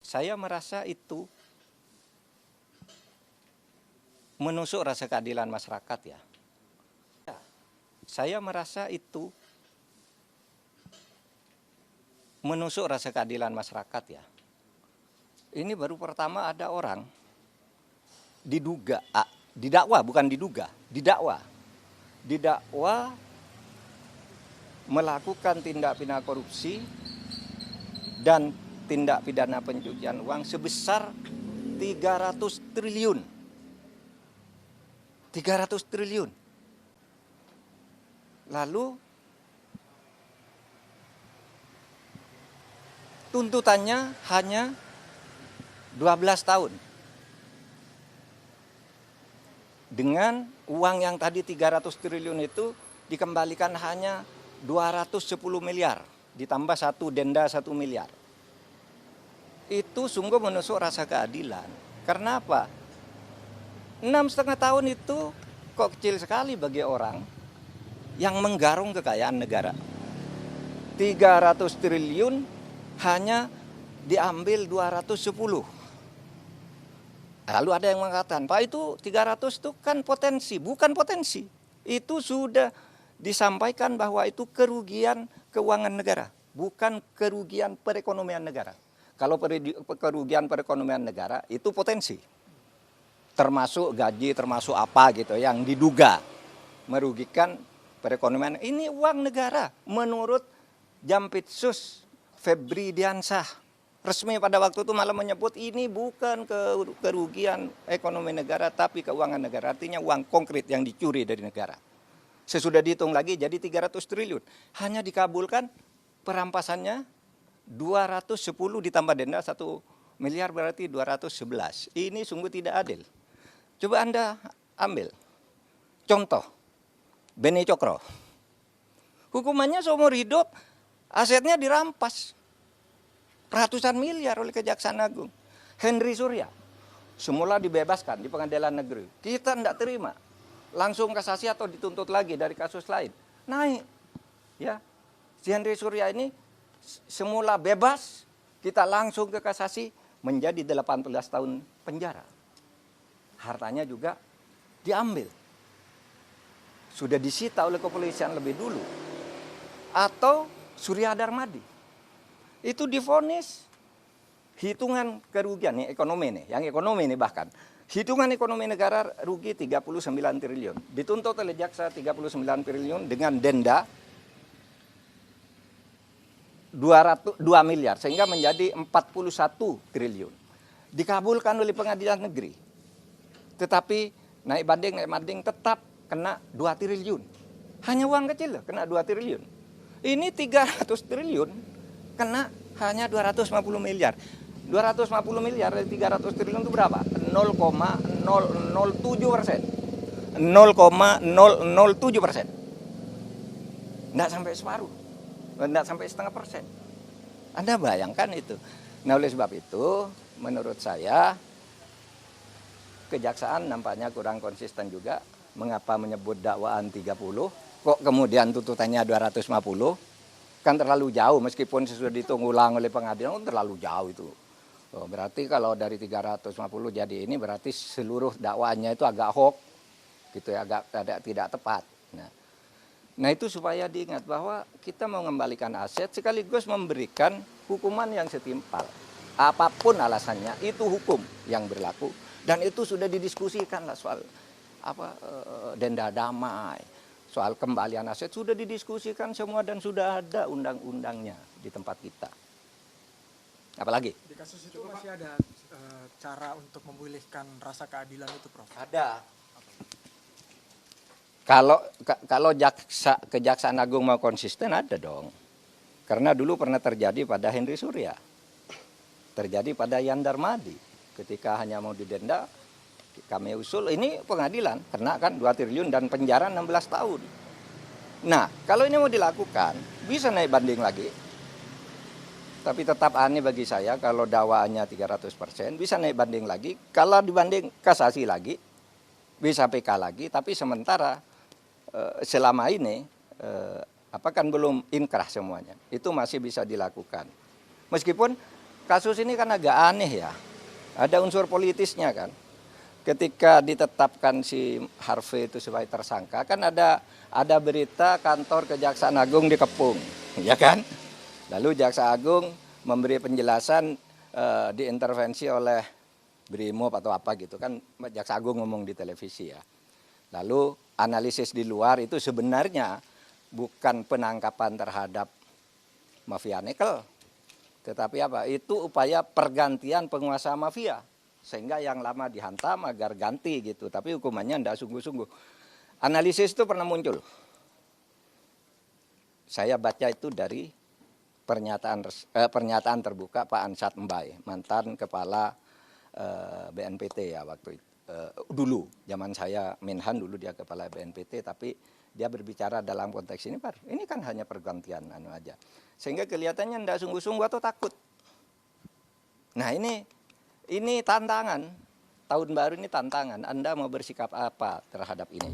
Saya merasa itu menusuk rasa keadilan masyarakat ya. Saya merasa itu menusuk rasa keadilan masyarakat ya. Ini baru pertama ada orang didakwa bukan diduga, didakwa melakukan tindak pidana korupsi dan tindak pidana pencucian uang sebesar 300 triliun. 300 triliun. Lalu tuntutannya hanya 12 tahun. Dengan uang yang tadi 300 triliun itu dikembalikan hanya 210 miliar. Ditambah satu denda 1 miliar. Itu sungguh menusuk rasa keadilan. Karena apa? 6,5 tahun itu kok kecil sekali bagi orang yang menggarung kekayaan negara. 300 triliun hanya diambil 210. Lalu ada yang mengatakan, Pak itu 300 itu kan potensi. Bukan potensi. Itu sudah disampaikan bahwa itu kerugian keuangan negara. Bukan kerugian perekonomian negara. Kalau kerugian perekonomian negara itu potensi. Termasuk gaji, termasuk apa gitu yang diduga merugikan perekonomian. Ini uang negara menurut Jampitsus Febri Diansah. Resmi pada waktu itu malah menyebut ini bukan kerugian ekonomi negara tapi keuangan negara. Artinya uang konkret yang dicuri dari negara. Sesudah dihitung lagi jadi 300 triliun. Hanya dikabulkan perampasannya 210 ditambah denda 1 miliar berarti 211. Ini sungguh tidak adil. Coba Anda ambil contoh Beni Cokro. Hukumannya seumur hidup, asetnya dirampas ratusan miliar oleh Kejaksaan Agung. Henry Surya semula dibebaskan di pengadilan negeri. Kita tidak terima. Langsung kasasi atau dituntut lagi dari kasus lain. Naik. Ya. Si Henry Surya ini semula bebas, kita langsung ke kasasi menjadi 18 tahun penjara. Hartanya juga diambil. Sudah disita oleh kepolisian lebih dulu. Atau Surya Darmadi. Itu divonis hitungan kerugian nih ekonomi nih, yang ekonomi nih bahkan. Hitungan ekonomi negara rugi 39 triliun. Dituntut oleh jaksa 39 triliun dengan denda 2 miliar sehingga menjadi 41 triliun. Dikabulkan oleh pengadilan negeri. Tetapi naik banding tetap kena 2 triliun. Hanya uang kecil loh, kena 2 triliun. Ini 300 triliun kena hanya 250 miliar. 250 miliar dari 300 triliun itu berapa? 0,007%. 0,007%. Tidak sampai separuh. Tidak sampai setengah persen. Anda bayangkan itu. Nah oleh sebab itu menurut saya Kejaksaan nampaknya kurang konsisten juga. Mengapa menyebut dakwaan 30, kok kemudian tuntutannya 250? Kan terlalu jauh meskipun sudah dihitung ulang oleh pengadilan, terlalu jauh itu. Oh, berarti kalau dari 350 jadi ini berarti seluruh dakwaannya itu agak hoax, gitu ya, agak tidak tepat. Nah itu supaya diingat bahwa kita mau mengembalikan aset sekaligus memberikan hukuman yang setimpal. Apapun alasannya itu hukum yang berlaku. Dan itu sudah didiskusikan lah soal denda damai, soal kembalian aset sudah didiskusikan semua dan sudah ada undang-undangnya di tempat kita. Apalagi? Di kasus itu masih ada cara untuk memulihkan rasa keadilan itu, Prof? Ada. Kalau Kejaksaan Agung mau konsisten ada dong. Karena dulu pernah terjadi pada Henry Surya. Terjadi pada Yan Darmadi. Ketika hanya mau didenda, kami usul ini pengadilan, kena kan 2 triliun dan penjara 16 tahun. Nah, kalau ini mau dilakukan, bisa naik banding lagi. Tapi tetap aneh bagi saya kalau dakwaannya 300%, bisa naik banding lagi. Kalau dibanding kasasi lagi, bisa PK lagi, tapi sementara selama ini kan belum inkrah semuanya. Itu masih bisa dilakukan. Meskipun kasus ini kan agak aneh ya. Ada unsur politisnya kan. Ketika ditetapkan si Harvey itu sebagai tersangka, kan ada berita kantor Kejaksaan Agung dikepung, ya kan? Lalu Jaksa Agung memberi penjelasan diintervensi oleh Brimob atau apa gitu kan, Jaksa Agung ngomong di televisi ya. Lalu analisis di luar itu sebenarnya bukan penangkapan terhadap mafia nikel, tetapi apa? Itu upaya pergantian penguasa mafia, sehingga yang lama dihantam agar ganti gitu. Tapi hukumannya tidak sungguh-sungguh. Analisis itu pernah muncul. Saya baca itu dari pernyataan terbuka Pak Ansat Mbai, mantan kepala BNPT ya waktu itu. Dulu, zaman saya Menhan dulu dia kepala BNPT, tapi dia berbicara dalam konteks ini, Pak. Ini kan hanya pergantian aja. Sehingga kelihatannya tidak sungguh-sungguh atau takut. Nah ini tantangan, tahun baru ini tantangan. Anda mau bersikap apa terhadap ini?